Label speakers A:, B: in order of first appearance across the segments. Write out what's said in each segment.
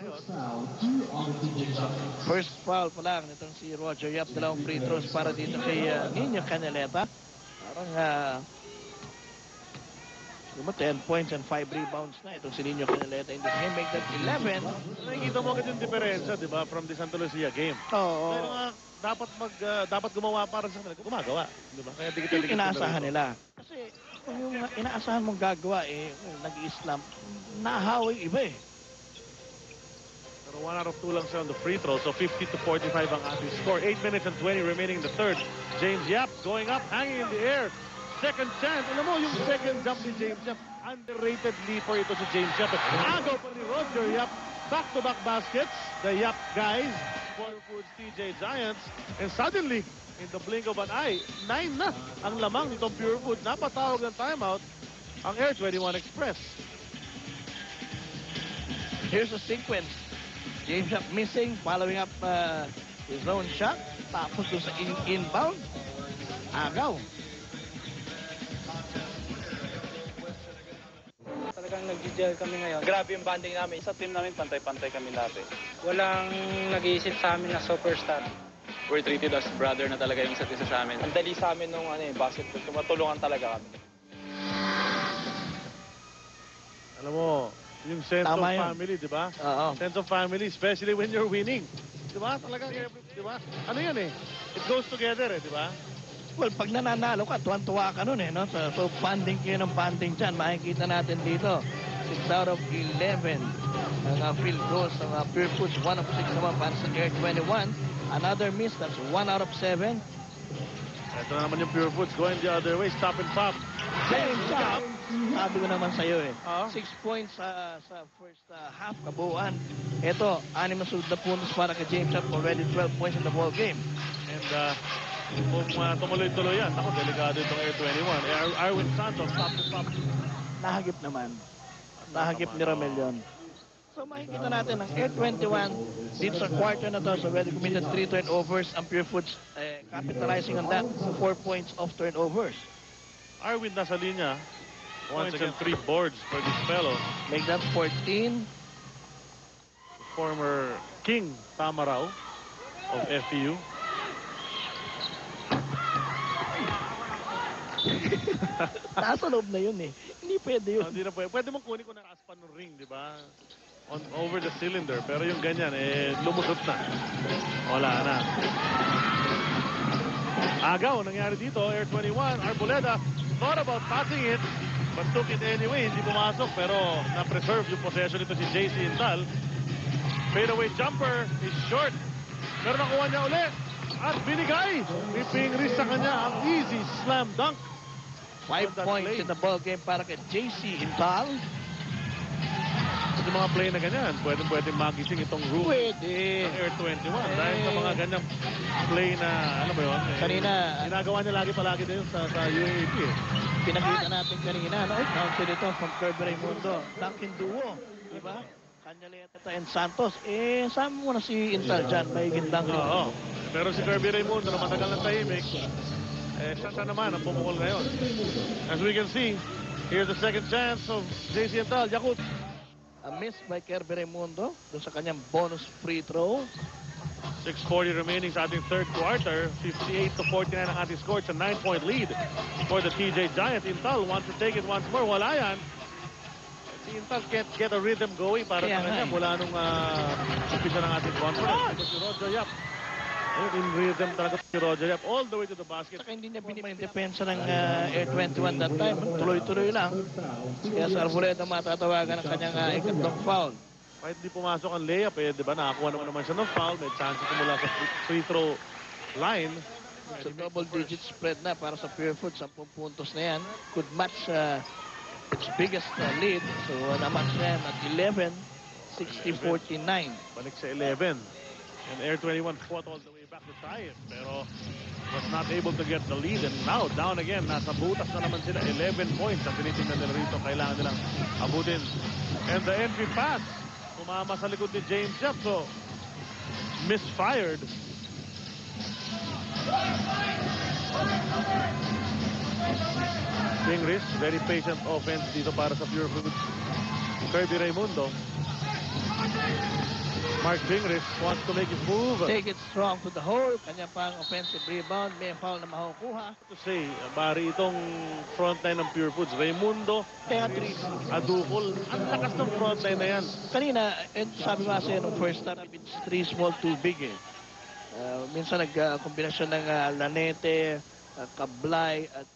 A: ngayon.
B: First foul pa lang nitong si Roger Yap. Dalawang free throws para dito kay Nino Caneleta. Parang 10 points and 5 rebounds na itong si Nino Caneleta in this game. Make that 11.
A: Nakikita mo agad yung diferensya, di ba, from the Santa Lucia game.
B: Oo.
A: Pero nga, dapat gumawa para sa kanila. Gumagawa, di ba? Kaya
B: Yung inaasahan nila. Kasi kung yung inaasahan mong gagawa, nag-i-slump, nahawi iba eh.
A: Pero 1 out of 2 lang siya on the free throw. So 50-45 ang ating score. 8 minutes and 20 remaining in the third. James Yap going up, hanging in the air. Second chance. Alam mo, yung second jump ni James Yap, underrated leaper ito si James Yap. Agaw pa ni Roger Yap. Back-to-back baskets. The Yap guys. Pure Foods TJ Giants. And suddenly, in the blink of an eye, 9 na ang lamang nitong Pure Foods. Napatawag ng timeout ang Air 21 Express.
B: Here's a sequence. James Yap missing, following up his own shot. Tapos doon sa inbound, agaw.
C: Talagang nag-gel kami ngayon. Grabe yung banding namin. Sa team namin, pantay-pantay kami dati. Walang nag-iisip sa amin na superstar.
D: We're treated as brother na talaga yung isa't isa sa amin.
C: Ang dali sa amin nung basketball. Tumatulungan talaga kami.
A: Alam mo, yung sense
B: Tama
A: of
B: yun.
A: family, di ba?
B: Oo.
A: Sense of family, especially when you're winning. Di ba? Talagang, di ba? Ano yan eh? It goes together eh, di ba?
B: Well, pag nananalo ka, tuwan-tuwa ka nun eh, no? So banding kayo ng banding dyan. Makikita natin dito. 6 out of 11 ang field goals ng Pure Foods. 1 of 6 naman para sa Air 21. Another miss, that's 1 out of 7.
A: Ito na naman yung Pure Foods going the other way. Stop and pop.
B: James Yap. Sabi ko naman sa'yo eh. 6
A: Ah.
B: points sa first half kabuuan. Ito, 6 na sunod na puntos para kay James Yap. Already 12 points in the ball game.
A: And kung tumuloy-tuloy yan, ako, delikado itong Air 21. Arwin Santos, stop and pop.
B: Nahagip naman. Nahagip ni Ramel yun. So makikita natin ang Air 21 dito sa quarter na to. So already committed 3 turnovers. Ang Pure Foods capitalizing on that. 4 points off turnovers.
A: Arwin nasa linya. Once again, 3 boards for this fellow.
B: Make that 14.
A: Former King Tamaraw of FEU.
B: Nasa loob na yun eh. Hindi pwede yun.
A: Hindi na pwede. Pwede mong kunin kung nakaspan ng ring, di ba? Over the cylinder. Pero yung ganyan, lumusot na. Wala na. Agaw, nangyari dito. Air 21, Arboleda thought about passing it, but took it anyway. Hindi pumasok, pero na-preserve yung possession nito si JC Intal. Fadeaway jumper is short. Pero nakuha niya ulit. At binigay. May risk sa kanya ang easy slam dunk.
B: 5 points in the ball game para kay JC Intal.
A: Sa mga play na ganyan, pwede magising itong roof
B: Pwede.
A: ng Air 21. Dahil sa mga ganyang play na, ano ba yun?
B: Kanina,
A: ginagawa niya palagi din sa UAP eh.
B: pinakita natin kanina, no? Counted ito from Kirby Raimundo. Dunkin duo, di ba? Caneleta and Santos. Sama mo na si Intal dyan, may gindang.
A: Oo. Pero si Kirby Raimundo na matagal ng tahimik, siya naman ang pumukol ngayon. As we can see, here's the second chance of JC Intal. Yakut.
B: A miss by Kirby Raimundo doon sa kanyang bonus free throw.
A: 6:40 remaining sa ating third quarter. 58-49 ang ating score. It's a 9-point lead for the TJ Giants. Intal wants to take it once more. Wala yan. Si Intal can't get a rhythm going para sa kanya mula nung umpisa ng ating conference. Ito si Roger Yap. In rhythm talaga si Roger Yap all the way to the basket.
B: Saka hindi niya binibigyan yung depensa ng Air 21 that time. Tuloy-tuloy lang. Kaya sa Arboleda matatawagan ng kanyang ikatlong foul.
A: Kahit di pumasok ang layup di ba nakakuha naman siya ng foul. May chance mula sa free throw line.
B: So double digit spread na para sa Pure Foods. 10 puntos na yan. Could match its biggest lead. So na-match na yan at 11. 60-49.
A: Balik sa 11. And Air 21 fought all the way back to tie it. Pero was not able to get the lead. And now, down again. Nasa butas na naman sila. 11 points ang tinitingnan nila rito. Kailangan nilang abutin. And the entry pass. Tumama sa likod ni James Yap. So, misfired. Ingris, very patient offense dito para sa Pure Foods. Kirby Raimundo. Mark Fingris wants to make his move.
B: Take it strong to the hole. Kanya pang offensive rebound. May foul na makukuha.
A: To say, bari itong frontline ng Pure Foods. Raimundo,
B: Beatriz.
A: Adukol. Ang lakas ng frontline na yan.
B: Kanina, sabi nga sa'yo nung first time, it's 3 small, 2 big eh. Minsan nag-kombinasyon ng Lanete, Kablay, at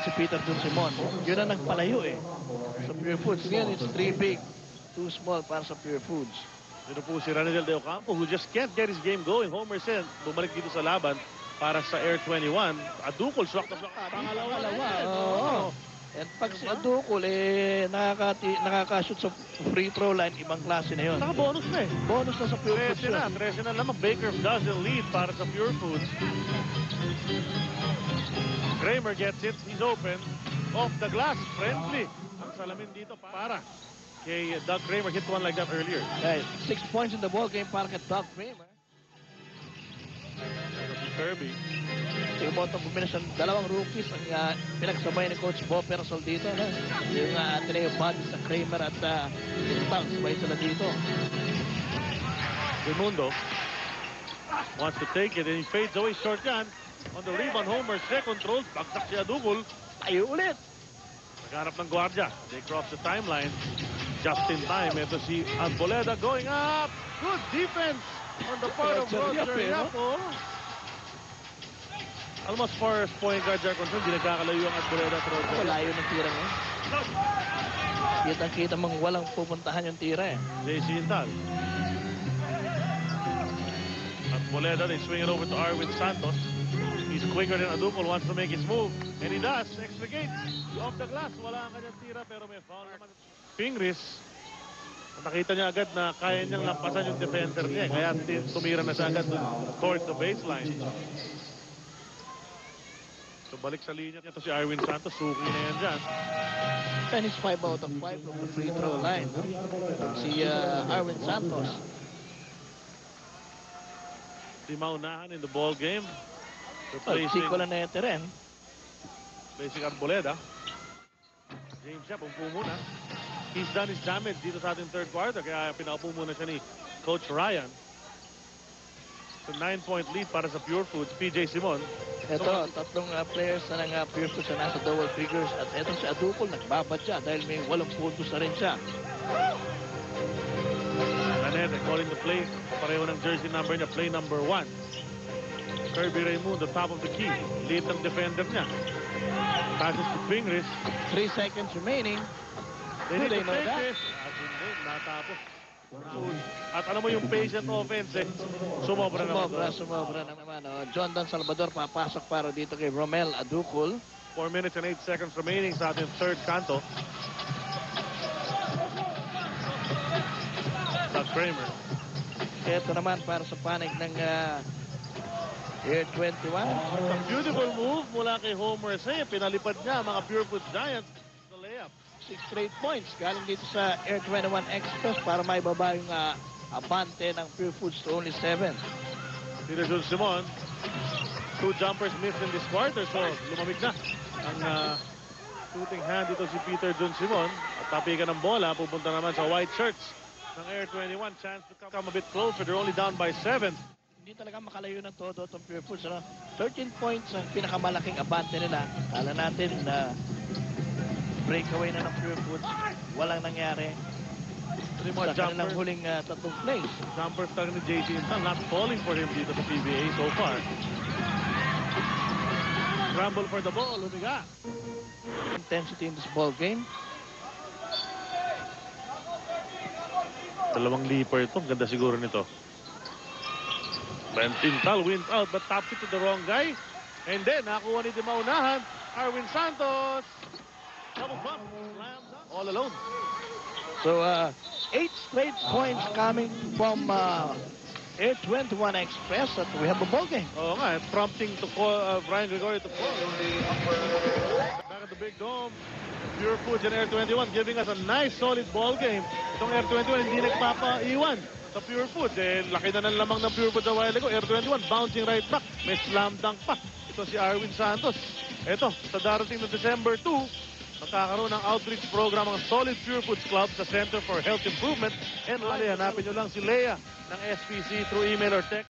B: si Peter Dunsimon. Yun ang nagpalayo eh. Sa Pure Foods. Ngayon, it's 3 big, 2 small para sa Pure Foods.
A: Dito po si Ranel De Ocampo who just can't get his game going. Homer Sen, bumalik dito sa laban para sa Air 21. Adukol, swak na swak. Pangalawa.
B: Oo. At pag si Adukol, nakaka-shoot sa free throw line, ibang klase na yun.
A: Naka-bonus na eh.
B: Bonus na sa Pure Foods.
A: 13 na lamang. Baker doesn't lead para sa Pure Foods. Kramer gets it. He's open. Off the glass. Friendly. Ang salamin dito para kay Doug Kramer. Hit one like that earlier.
B: Right. 6 points in the ball game para kay Doug Kramer.
A: Si Kirby.
B: Yung mo itong kombinasyon, dalawang rookies ang pinagsabay ni Coach Bo Persol dito. No? Yung Ateneo Buddy sa Kramer at Stunts. Sabay sila dito.
A: Raimundo wants to take it and he fades away short yan. On the rebound, Homer second throws. Bagsak si Adukol.
B: Tayo ulit.
A: Nagharap ng gwardiya. They cross the timeline. Just in time. Ito si Arboleda going up. Good defense on the part of Roger Yapo. Alam mo, as far as point guards are concerned, hindi nagkakalayo ang Arboleda at Roger.
B: Layo ng tira niya. Kitang-kita mong walang pupuntahan yung tira eh.
A: JC Intal. Arboleda, they swing it over to Arwin Santos. He's quicker than Adukol, wants to make his move. And he does. Extra gate. Off the glass. Wala ang kanyang tira pero may foul naman. Fingris. Nakita niya agad na kaya niyang lampasan yung defender niya. Kaya tumira na siya agad toward the baseline. So balik sa linya niya to si Arwin Santos. Suki na yan dyan.
B: And he's 5 out of 5 from the free throw line. No? Si Arwin Santos.
A: Di maunahan in the ball game.
B: Chico Lanete rin.
A: Placing Arboleda. James Yap, umpo muna. He's done his damage dito sa ating third quarter. Kaya pinaupo muna siya ni Coach Ryan. So 9-point lead para sa Pure Foods. PJ Simon.
B: Ito, tatlong players na ng Pure Foods na nasa double figures. At ito si Adukol, nagbabadya dahil may 8 puntos na rin siya.
A: Lanete calling the play. Pareho ng jersey number niya. Play number 1. Kirby Raimundo, top of the key. Lead ng defender niya. Passes to Fingris.
B: 3 seconds remaining.
A: They need to
B: know
A: take
B: that?
A: this. Hindi, natapos. At alam mo yung patient offense eh. Sumobra naman.
B: Sumobra naman. Oh. John Dan Salvador papasok para dito kay Romel Adukol.
A: 4 minutes and 8 seconds remaining sa ating third kanto. Doug Kramer.
B: Ito naman para sa panig ng Air 21.
A: A beautiful move mula kay Homer Say. Pinalipad niya mga Pure Foods Giants sa layup.
B: 6 straight points galing dito sa Air 21 Express para maibaba yung abante ng Pure Foods to only 7.
A: Peter Jun Simon. 2 jumpers missed in this quarter. So lumamig na ang shooting hand dito si Peter Jun Simon. At tapikan ng bola. Pupunta naman sa white shirts ng Air 21. Chance to come a bit closer. They're only down by 7.
B: Hindi talaga makalayo ng todo itong Pure Foods. Ano? 13 points ang pinakamalaking abante nila. Kala natin na breakaway na ng Pure Foods. Walang nangyari. Sa kanilang huling tatlong plays.
A: Jumpers talaga ni JC Intal. Not falling for him dito sa PBA so far. Scramble for the ball. Lumiga.
B: Intensity in this ball game.
A: Dalawang leaper ito. Ganda siguro nito. Intal wins out but taps it to the wrong guy. And then, nakuha ni Dimaunahan. Arwin Santos. Double bump. Slams up. All alone.
B: So, 8 straight points coming from Air 21 Express at we have a ball game.
A: Oo nga, prompting to call Brian Gregorio to call. Back at the big dome. Pure Foods and Air 21 giving us a nice solid ball game. Itong Air 21 hindi nagpapaiwan sa Pure Foods. Laki na ng lamang ng Pure Foods a while ago. Air 21 bouncing right back. May slam dunk pa. Ito si Arwin Santos. Ito, sa darating na December 2, magkakaroon ng outreach program ang Solid Pure Foods Club sa Center for Health Improvement. And hanapin nyo lang si Leah ng SPC through email or text.